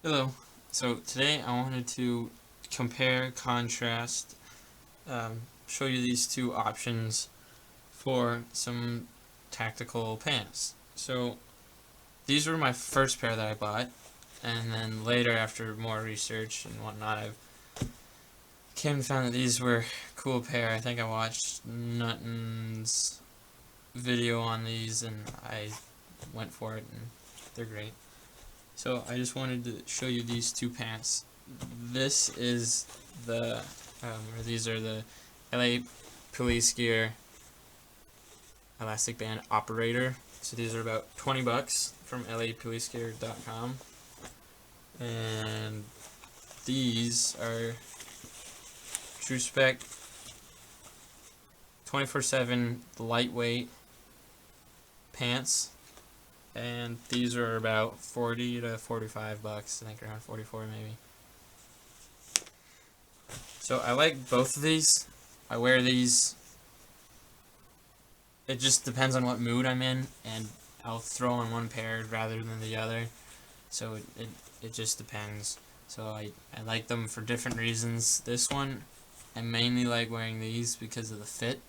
Hello. So today I wanted to compare, contrast, show you these two options for some tactical pants. So these were my first pair that I bought, and then later, after more research and whatnot, I've came and found that these were a cool pair. I think I watched Nutton's video on these and I went for it, and they're great. So I just wanted to show you these two pants. This is the, or these are the LA Police Gear Elastic Band Operator. So these are about 20 bucks from lapolicegear.com. And these are Truespec 24/7 lightweight pants. And these are about 40 to 45 bucks, I think around 44 maybe. So I like both of these. I wear these. It just depends on what mood I'm in, and I'll throw on one pair rather than the other. So it just depends. So I like them for different reasons. This one, I mainly like wearing these because of the fit.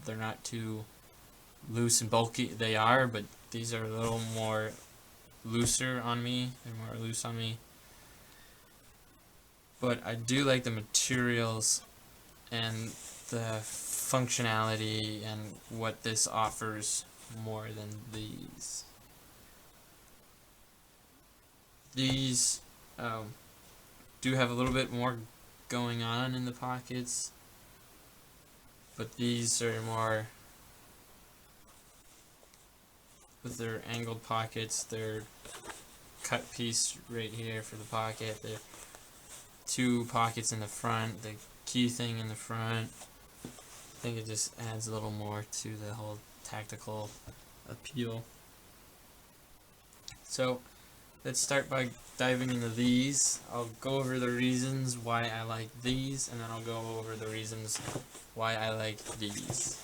They're not too loose and bulky. They are, but these are a little more looser on me. They're more loose on me. But I do like the materials and the functionality and what this offers more than these. These do have a little bit more going on in the pockets, but these are more with their angled pockets, their cut piece right here for the pocket, the two pockets in the front, the key thing in the front. I think it just adds a little more to the whole tactical appeal. So let's start by diving into these. I'll go over the reasons why I like these, and then I'll go over the reasons why I like these.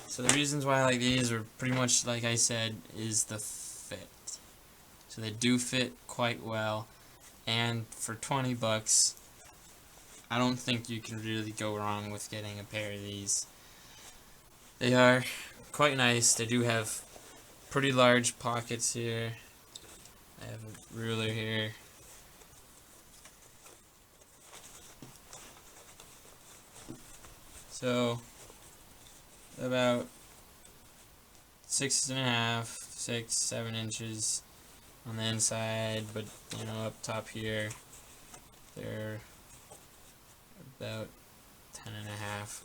So the reasons why I like these are pretty much, like I said, is the fit. So they do fit quite well, and for 20 bucks, I don't think you can really go wrong with getting a pair of these. They are quite nice. They do have pretty large pockets here. I have a ruler here. So about 6.5, 6, 7 inches on the inside, but you know, up top here they're about 10.5.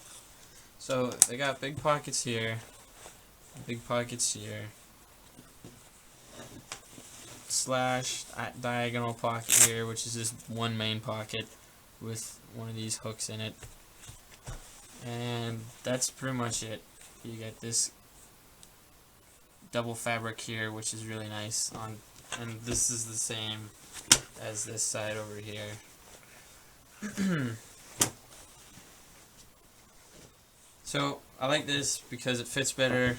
So they got big pockets here, big pockets here, slash diagonal pocket here, which is just one main pocket with one of these hooks in it. And that's pretty much it. You get this double fabric here, which is really nice on, and this is the same as this side over here. So I like this because it fits better.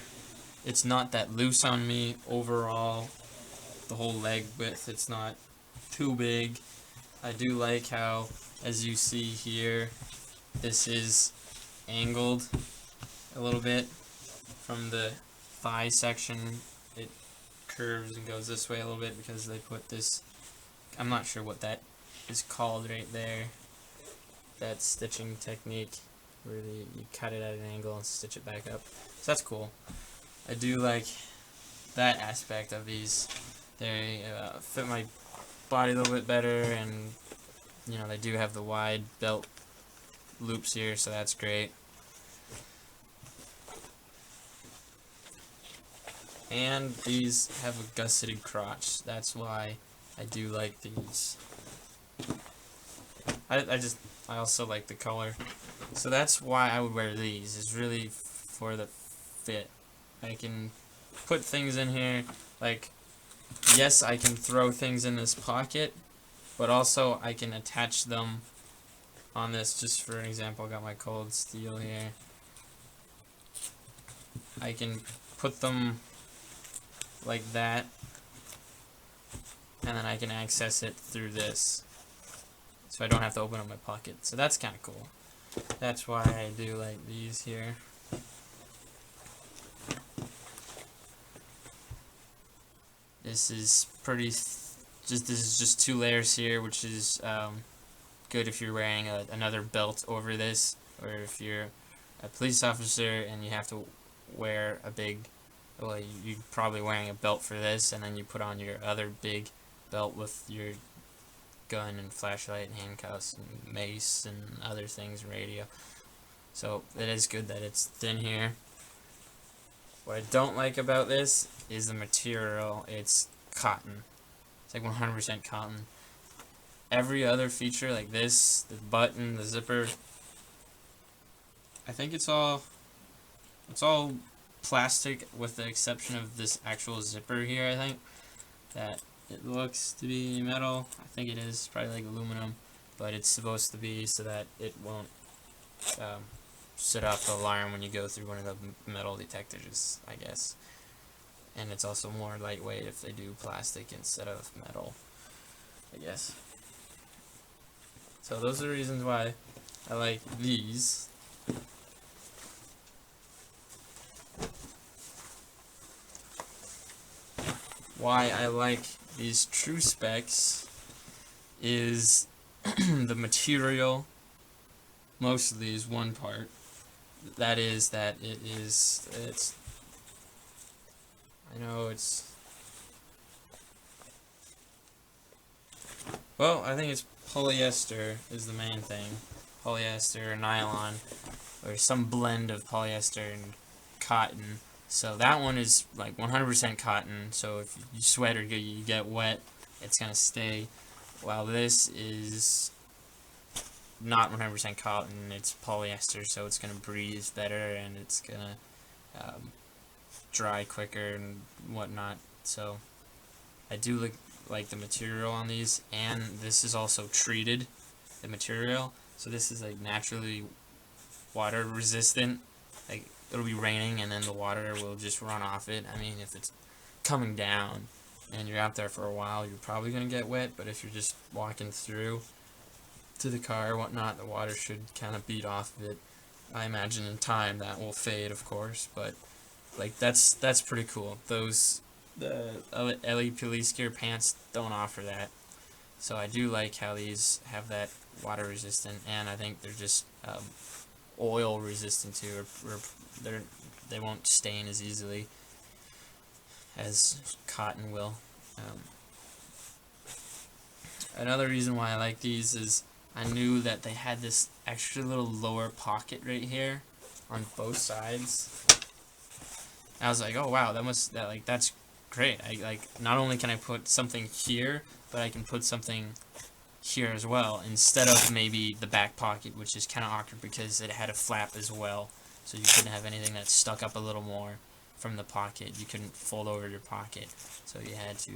It's not that loose on me overall. The whole leg width, it's not too big. I do like how, as you see here, this is angled a little bit from the thigh section. It curves and goes this way a little bit because they put this, I'm not sure what that is called right there, that stitching technique where you cut it at an angle and stitch it back up. So that's cool. I do like that aspect of these. They fit my body a little bit better, and you know, they do have the wide belt loops here, so that's great. And these have a gusseted crotch. That's why I do like these. I also like the color. So that's why I would wear these, is really for the fit. I can put things in here, like, yes, I can throw things in this pocket, but also I can attach them on this. Just for an example, I got my cold steel here. I can put them like that and then I can access it through this, so I don't have to open up my pocket. So that's kind of cool. That's why I do like these here. This is this is just 2 layers here, which is good if you're wearing another belt over this, or if you're a police officer and you have to wear a big, well, you're probably wearing a belt for this, and then you put on your other big belt with your gun and flashlight and handcuffs and mace and other things, radio. So it is good that it's thin here. What I don't like about this is the material. It's cotton. It's like 100% cotton. Every other feature like this, the button, the zipper, I think it's all plastic with the exception of this actual zipper here. I think that it looks to be metal. I think it is probably like aluminum, but it's supposed to be so that it won't set off the alarm when you go through one of the metal detectors, I guess. And it's also more lightweight if they do plastic instead of metal, I guess. So those are the reasons why I like these. Why I like these Truespecs is the material. Mostly is one part. That is that it's I know it's, well, I think it's polyester is the main thing. Polyester, nylon, or some blend of polyester and cotton. So that one is like 100% cotton, so if you sweat or you get wet, it's going to stay. While this is not 100% cotton, it's polyester, so it's going to breathe better and it's going to dry quicker and whatnot. So I do like the material on these, and this is also treated, the material, so this is like naturally water resistant. Like it'll be raining and then the water will just run off it. I mean, if it's coming down and you're out there for a while, you're probably going to get wet, but if you're just walking through to the car or whatnot, the water should kind of beat off of it. I imagine in time that will fade, of course, but like that's pretty cool. The LE police gear pants don't offer that, so I do like how these have that water resistant, and I think they're just oil resistant too, or they won't stain as easily as cotton will. Another reason why I like these is I knew that they had this extra little lower pocket right here on both sides. I was like, oh wow, that's great. Not only can I put something here, but I can put something here as well, instead of maybe the back pocket, which is kind of awkward because it had a flap as well, so you couldn't have anything that stuck up a little more from the pocket. You couldn't fold over your pocket, so you had to,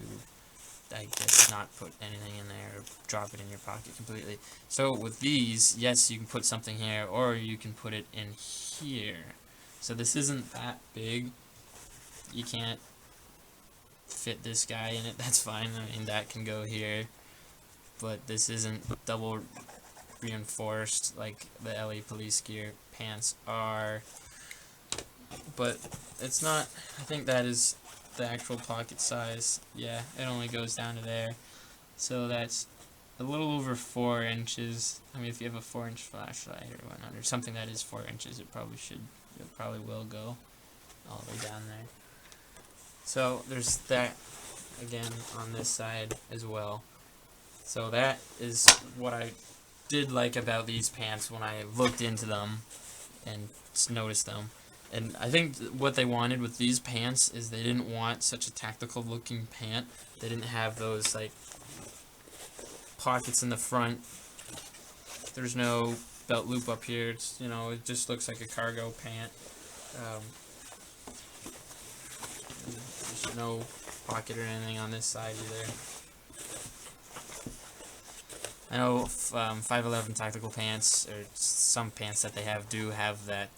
I guess, not put anything in there or drop it in your pocket completely. So with these, yes, you can put something here, or you can put it in here. So this isn't that big. You can't fit this guy in it, that's fine. I mean, that can go here, but this isn't double reinforced like the LE police gear pants are. But it's not, I think that is the actual pocket size. Yeah, it only goes down to there, so that's a little over 4 inches. I mean, if you have a 4-inch flashlight or whatnot, or something that is 4 inches, it probably will go all the way down there. So there's that again on this side as well. So that is what I did like about these pants when I looked into them and noticed them. And I think what they wanted with these pants is they didn't want such a tactical looking pant. They didn't have those like pockets in the front. There's no belt loop up here. It's, you know, it just looks like a cargo pant. There's no pocket or anything on this side either. I know 511 tactical pants, or some pants that they have, do have that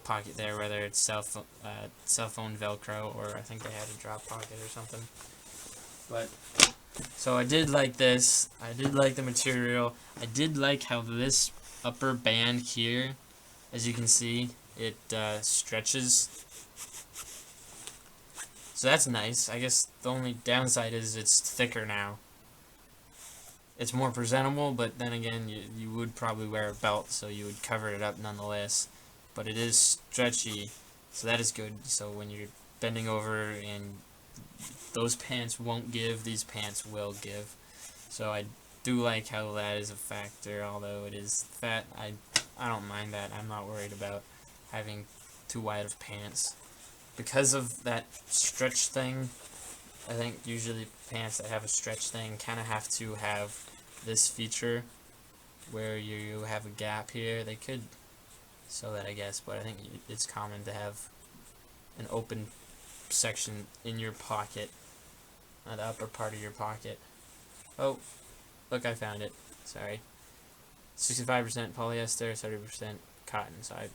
pocket there, whether it's cell phone velcro, or I think they had a drop pocket or something. But So I did like this. I did like the material. I did like how this upper band here, as you can see, it stretches. So that's nice. I guess the only downside is it's thicker now. It's more presentable, but then again, you would probably wear a belt, so you would cover it up nonetheless. But it is stretchy, so that is good. So when you're bending over and those pants won't give, these pants will give. So I do like how that is a factor, although it is fat. I don't mind that. I'm not worried about having too wide of pants. Because of that stretch thing, I think usually pants that have a stretch thing kind of have to have this feature where you have a gap here. They could sew that, I guess, but I think it's common to have an open section in your pocket, the upper part of your pocket. Oh, look, I found it. Sorry. 65% polyester, 30% cotton. So I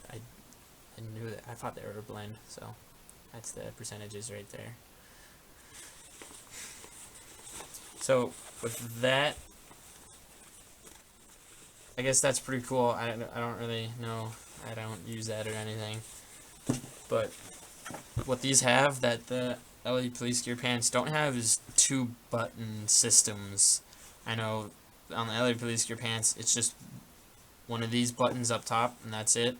knew that. I thought they were a blend. So that's the percentages right there. So with that, I guess that's pretty cool. I don't really know. I don't use that or anything. But what these have that the LED police gear pants don't have is 2-button systems. I know on the LED police gear pants, it's just one of these buttons up top, and that's it.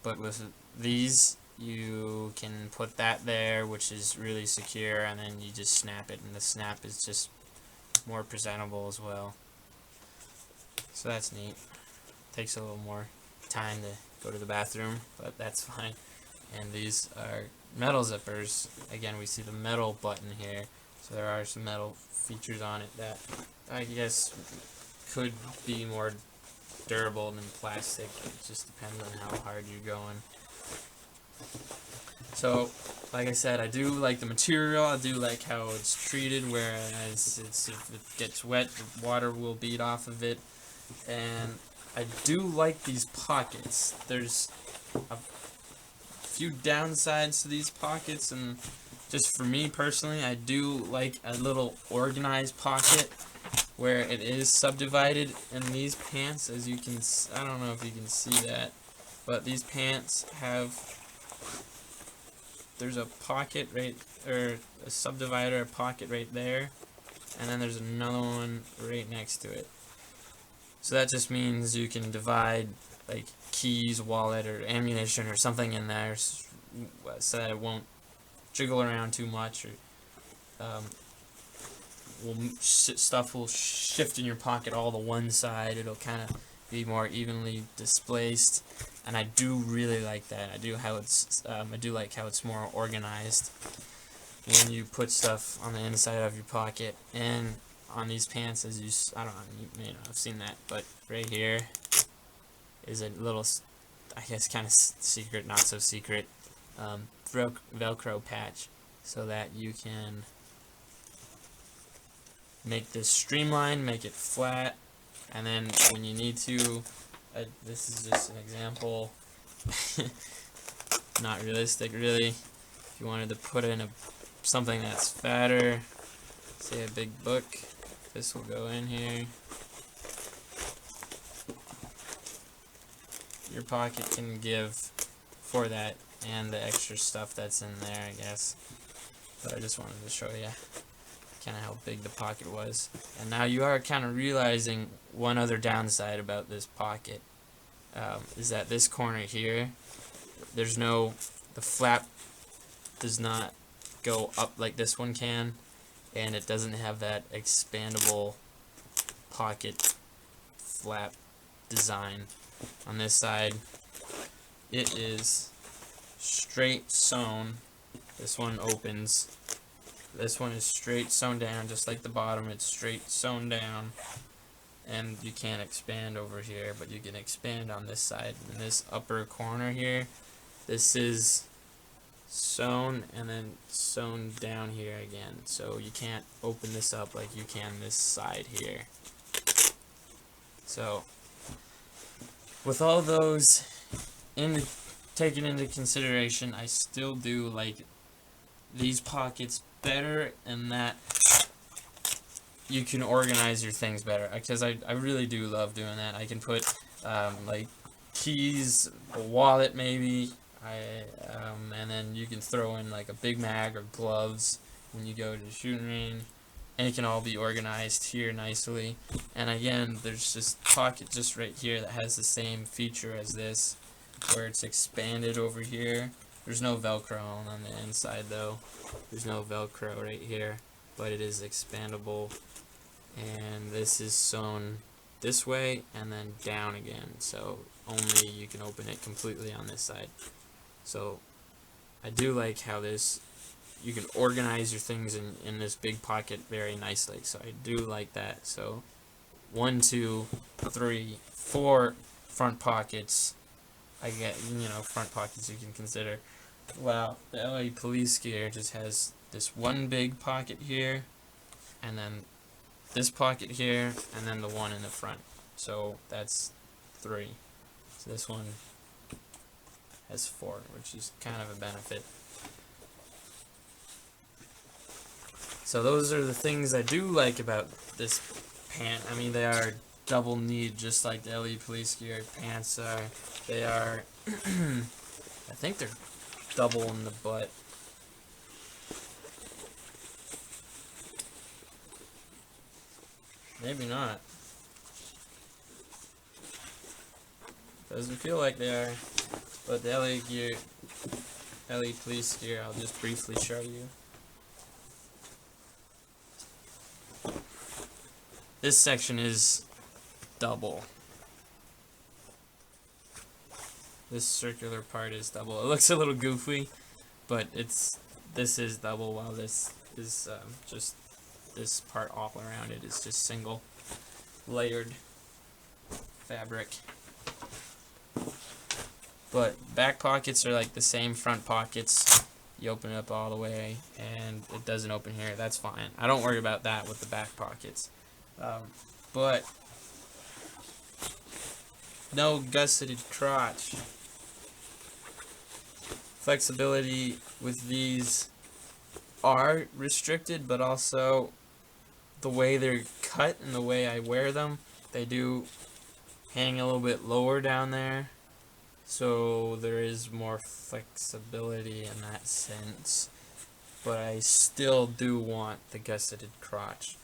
But with these, you can put that there, which is really secure, and then you just snap it, and the snap is just more presentable as well. So that's neat. Takes a little more time to go to the bathroom, but that's fine. And these are metal zippers. Again, we see the metal button here, so there are some metal features on it that I guess could be more durable than plastic. It just depends on how hard you're going. So, like I said, I do like the material. I do like how it's treated, whereas if it gets wet, the water will bead off of it. And I do like these pockets. There's a few downsides to these pockets, and just for me personally, I do like a little organized pocket where it is subdivided in these pants. As you can, I don't know if you can see that, but these pants have, there's a pocket right, or a subdivider, a pocket right there, and then there's another one right next to it. So that just means you can divide like keys, wallet, or ammunition or something in there, so that it won't jiggle around too much, or stuff will shift in your pocket all to one side. It'll kind of be more evenly displaced, and I do really like that. I do like how it's more organized when you put stuff on the inside of your pocket. And on these pants, as I don't know, you may not have seen that, but right here is a little, I guess, kind of secret, not so secret, velcro patch, so that you can make this streamlined, make it flat, and then when you need to, this is just an example, not realistic really, if you wanted to put in something that's fatter, say a big book, this will go in here. Your pocket can give for that and the extra stuff that's in there, I guess. But I just wanted to show you kind of how big the pocket was. And now you are kind of realizing one other downside about this pocket, is that this corner here, the flap does not go up like this one can, and it doesn't have that expandable pocket flap design. On this side, it is straight sewn. This one opens. This one is straight sewn down, just like the bottom. It's straight sewn down, and you can't expand over here, but you can expand on this side. In this upper corner here, this is sewn and then sewn down here again, so you can't open this up like you can this side here. So with all those taken into consideration, I still do like these pockets better, in that you can organize your things better, because I really do love doing that. I can put like keys, a wallet maybe, and then you can throw in like a big mag or gloves when you go to the shooting range, and it can all be organized here nicely. And again, there's this pocket just right here that has the same feature as this, where it's expanded over here. There's no velcro on the inside though. There's no velcro right here, but it is expandable, and this is sewn this way and then down again, so only you can open it completely on this side. So I do like how this, you can organize your things in this big pocket very nicely, so I do like that. So 1, 2, 3, 4 front pockets. I get, front pockets you can consider. Wow, the LA police gear just has this one big pocket here, and then this pocket here, and then the one in the front. So that's 3. So this one has 4, which is kind of a benefit. So those are the things I do like about this pant. I mean, they are double kneed, just like the LA police gear pants are. They are, I think they're double in the butt. Maybe not. Doesn't feel like they are. But the LA police gear, I'll just briefly show you. This section is double. This circular part is double. It looks a little goofy, but this is double, while this is just this part all around it is just single layered fabric. But back pockets are like the same front pockets. You open it up all the way and it doesn't open here. That's fine. I don't worry about that with the back pockets. But no gusseted crotch. Flexibility with these are restricted, but also the way they're cut and the way I wear them, they do hang a little bit lower down there, so there is more flexibility in that sense. But I still do want the gusseted crotch.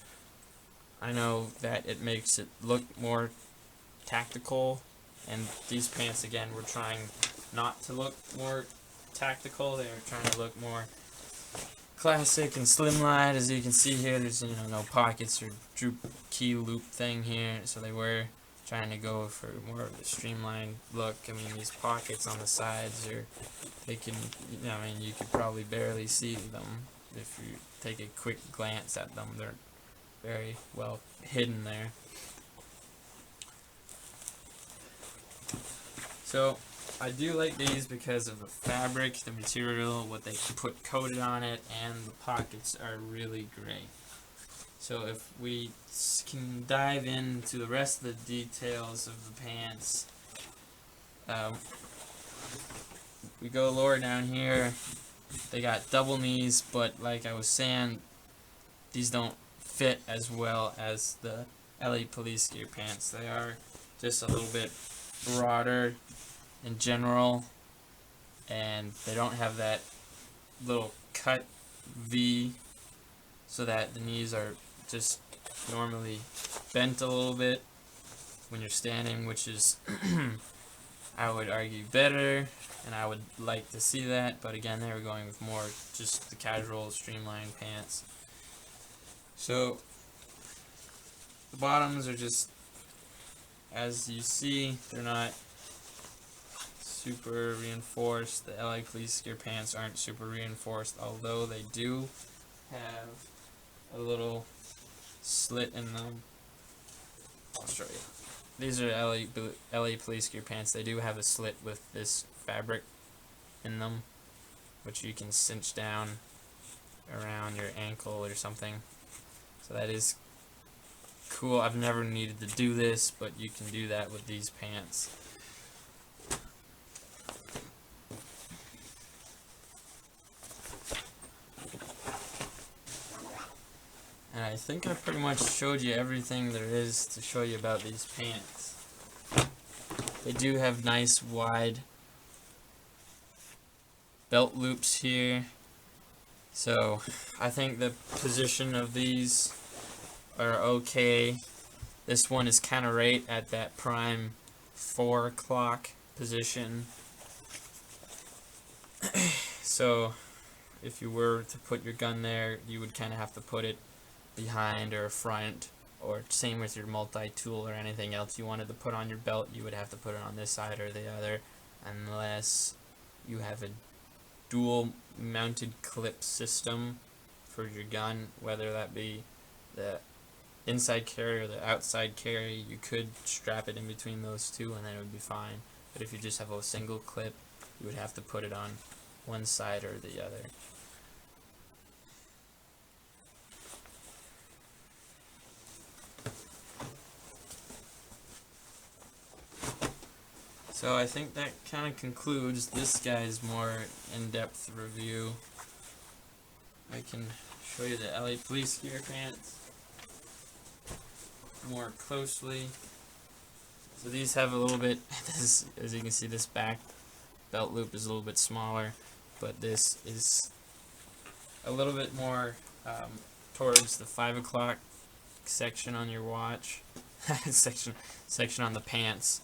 I know that it makes it look more tactical, and these pants again were trying not to look more tactical. They were trying to look more classic and slimline. As you can see here, there's no pockets or droop key loop thing here, so they were trying to go for more of a streamlined look. I mean, these pockets on the sides are, they can, I mean, you could probably barely see them if you take a quick glance at them. They're very well hidden there. So I do like these because of the fabric, the material, what they put coated on it, and the pockets are really great. So if we can dive into the rest of the details of the pants, we go lower down here. They got double knees, but like I was saying, these don't fit as well as the LA police gear pants. They are just a little bit broader in general, and they don't have that little cut V, so that the knees are just normally bent a little bit when you're standing, which is I would argue better, and I would like to see that. But again, they were going with more just the casual streamlined pants. So the bottoms are just, as you see, they're not super reinforced. The LA police gear pants aren't super reinforced, although they do have a little slit in them. I'll show you. These are LA police gear pants. They do have a slit with this fabric in them, which you can cinch down around your ankle or something. So that is cool. I've never needed to do this, but you can do that with these pants. And I think I pretty much showed you everything there is to show you about these pants. They do have nice wide belt loops here. So I think the position of these are okay. This one is kind of right at that prime 4 o'clock position. So if you were to put your gun there, you would kind of have to put it behind or front, or same with your multi-tool or anything else you wanted to put on your belt. You would have to put it on this side or the other, unless you have a dual mounted clip system for your gun, whether that be the inside carry or the outside carry. You could strap it in between those two and then it would be fine. But if you just have a single clip, you would have to put it on one side or the other. So I think that kind of concludes this guy's more in-depth review. I can show you the LA Police Gear pants more closely. So these have a little bit, as you can see, this back belt loop is a little bit smaller, but this is a little bit more towards the 5 o'clock section on your watch, section on the pants,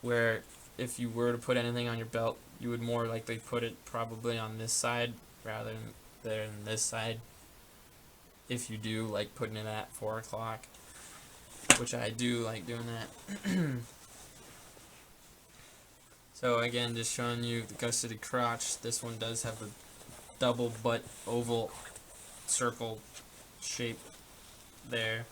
where if you were to put anything on your belt, you would more likely put it probably on this side rather than this side, if you do like putting it at 4 o'clock, which I do like doing that. So again, just showing you the gusseted crotch. This one does have a double butt oval circle shape there.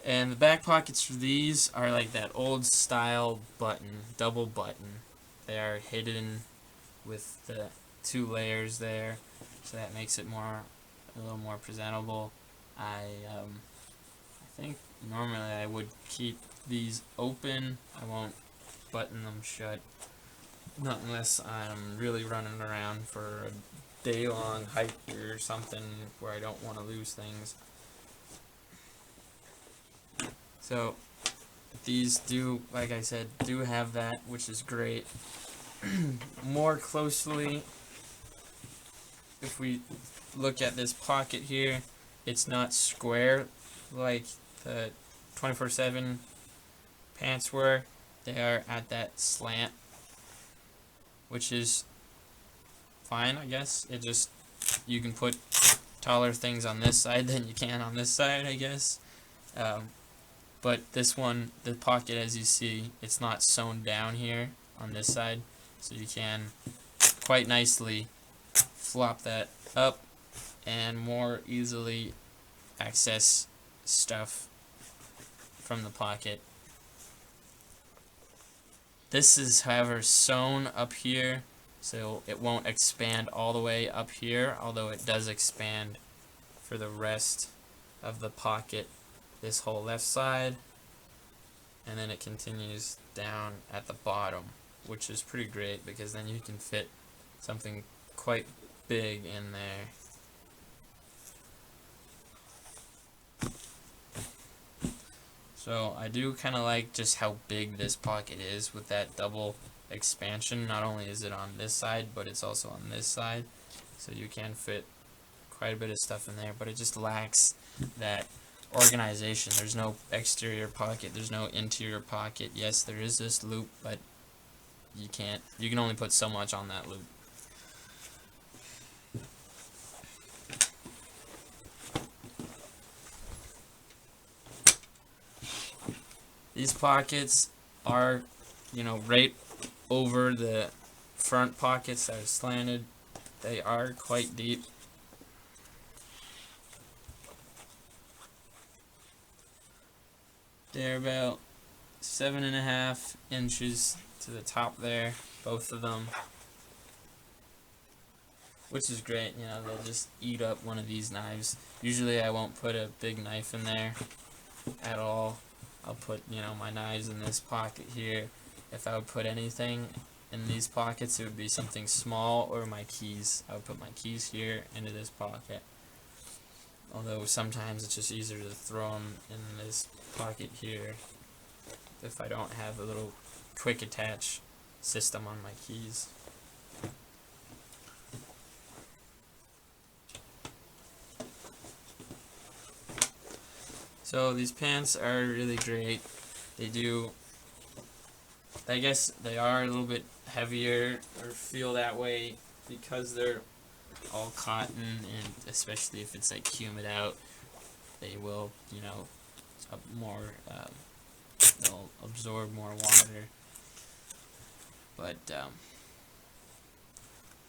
And the back pockets for these are like that old style button, double button. They are hidden with the 2 layers there, so that makes it a little more presentable. I think normally I would keep these open. I won't button them shut, not unless I'm really running around for a day-long hike or something where I don't want to lose things. So these do, like I said, do have that, which is great. More closely, if we look at this pocket here, it's not square like the 24/7 pants were. They are at that slant, which is fine, I guess. It just, you can put taller things on this side than you can on this side, I guess. But this one, the pocket, as you see, it's not sewn down here on this side, so you can quite nicely flop that up and more easily access stuff from the pocket. This is, however, sewn up here, so it won't expand all the way up here, although it does expand for the rest of the pocket, this whole left side, and then it continues down at the bottom, which is pretty great because then you can fit something quite big in there. So I do kind of like just how big this pocket is with that double expansion. Not only is it on this side, but it's also on this side, so you can fit quite a bit of stuff in there, but it just lacks that organization. There's no exterior pocket, there's no interior pocket. Yes, there is this loop, but you can only put so much on that loop. These pockets are, right over the front pockets that are slanted. They are quite deep. They're about 7.5 inches to the top there, both of them, which is great. They'll just eat up one of these knives. Usually I won't put a big knife in there at all. I'll put, my knives in this pocket here. If I would put anything in these pockets, it would be something small, or my keys. I would put my keys here into this pocket. Although sometimes it's just easier to throw them in this pocket here if I don't have a little quick attach system on my keys. So these pants are really great. They do, I guess they are a little bit heavier or feel that way because they're all cotton, and especially if it's like humid out, they will, you know, they'll absorb more water. But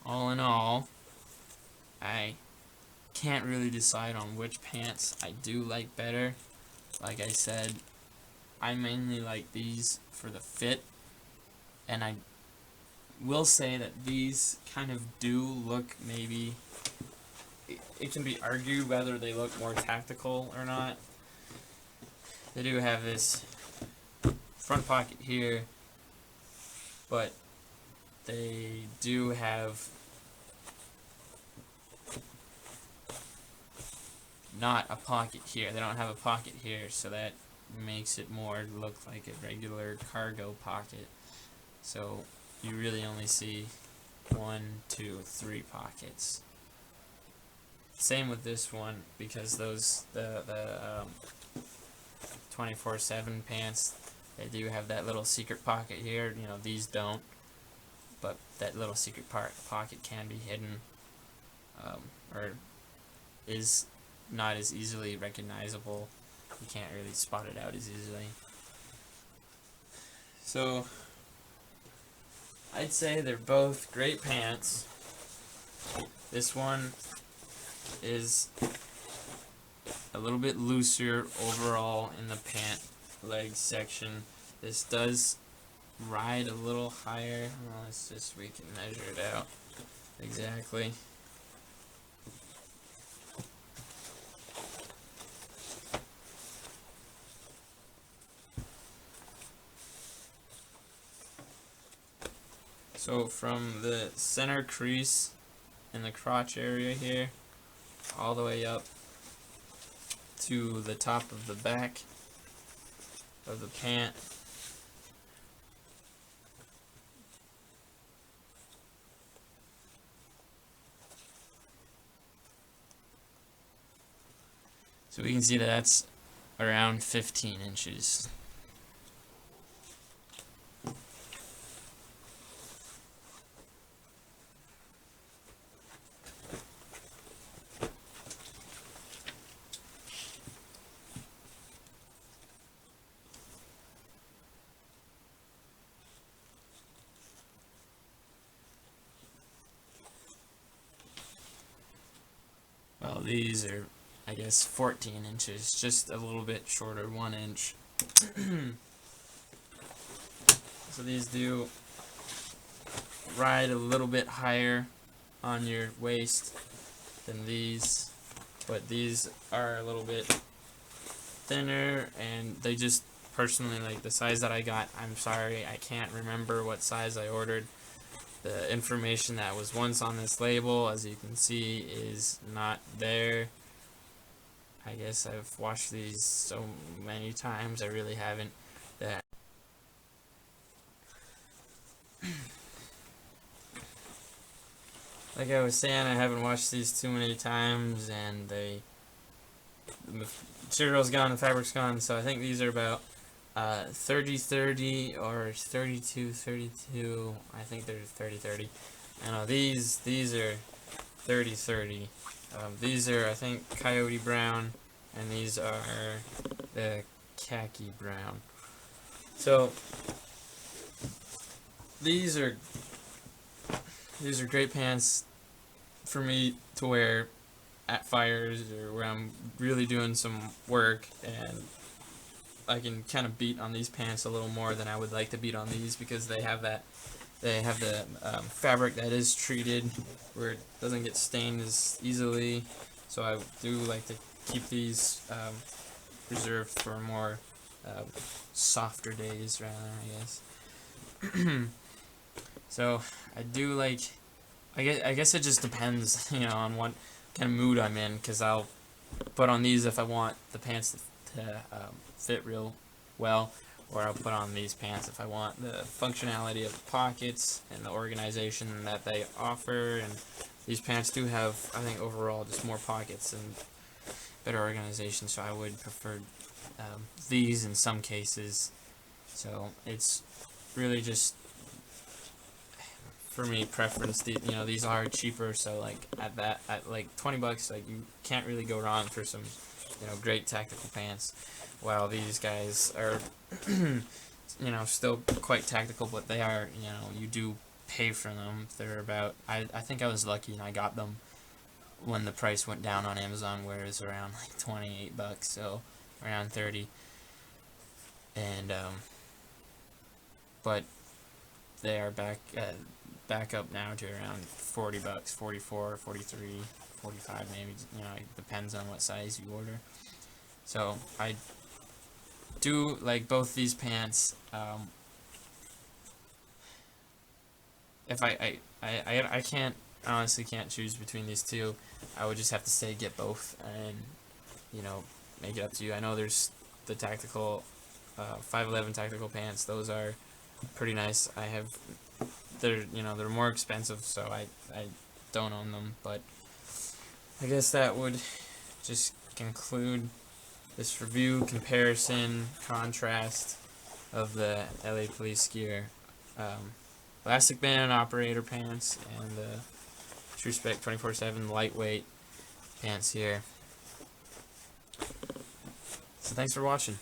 all in all, I can't really decide on which pants I do like better. Like I said, I mainly like these for the fit, and I will say that these kind of do look maybe, it can be argued whether they look more tactical or not. They do have this front pocket here, but they do have not a pocket here. They don't have a pocket here, so that makes it more look like a regular cargo pocket. So you really only see 1, 2, 3 pockets. Same with this one, because those the 24/7 pants, they do have that little secret pocket here. You know, these don't, but that little secret pocket can be hidden, or is not as easily recognizable. You can't really spot it out as easily. So I'd say they're both great pants. This one is a little bit looser overall in the pant leg section. This does ride a little higher. Well, we can measure it out exactly. So from the center crease in the crotch area here, all the way up to the top of the back of the pant, so we can see that that's around 15 inches. Well, these are, I guess, 14 inches, just a little bit shorter, 1 inch. So these do ride a little bit higher on your waist than these, but these are a little bit thinner, and they just, personally, like the size that I got, I'm sorry, I can't remember what size I ordered. The information that was once on this label, as you can see, is not there. I guess I've washed these so many times, I really haven't. That like I was saying, I haven't washed these too many times, and the material's gone, the fabric's gone, so I think these are about 30-30 or 32-32. I think they're 30-30. I know these are 30-30. These are, I think, coyote brown, and these are the khaki brown. So these are great pants for me to wear at fires or where I'm really doing some work, and I can kind of beat on these pants a little more than I would like to beat on these, because they have the fabric that is treated where it doesn't get stained as easily. So I do like to keep these reserved for more softer days, rather, I guess. So I do like, I guess it just depends, you know, on what kind of mood I'm in, because I'll put on these if I want the pants to fit real well, or I'll put on these pants if I want the functionality of the pockets and the organization that they offer. And these pants do have, I think, overall just more pockets and better organization, so I would prefer these in some cases. So it's really just, for me, preference. These are cheaper, so like at like $20, like you can't really go wrong for some great tactical pants. While these guys are still quite tactical, but they are, you do pay for them. They're about, I think I was lucky and I got them when the price went down on Amazon, where it's around like $28, so around 30. And but they are back up now to around $40, 44, 43, 45 maybe. It depends on what size you order. So I do like both these pants. If I can't, honestly can't choose between these two, I would just have to say get both and make it up to you. I know there's the tactical 511 tactical pants. Those are pretty nice. They're more expensive, so I don't own them, but I guess that would just conclude this review, comparison, contrast of the LA Police gear. Elastic band operator pants and the Truespec 24/7 lightweight pants here. So thanks for watching.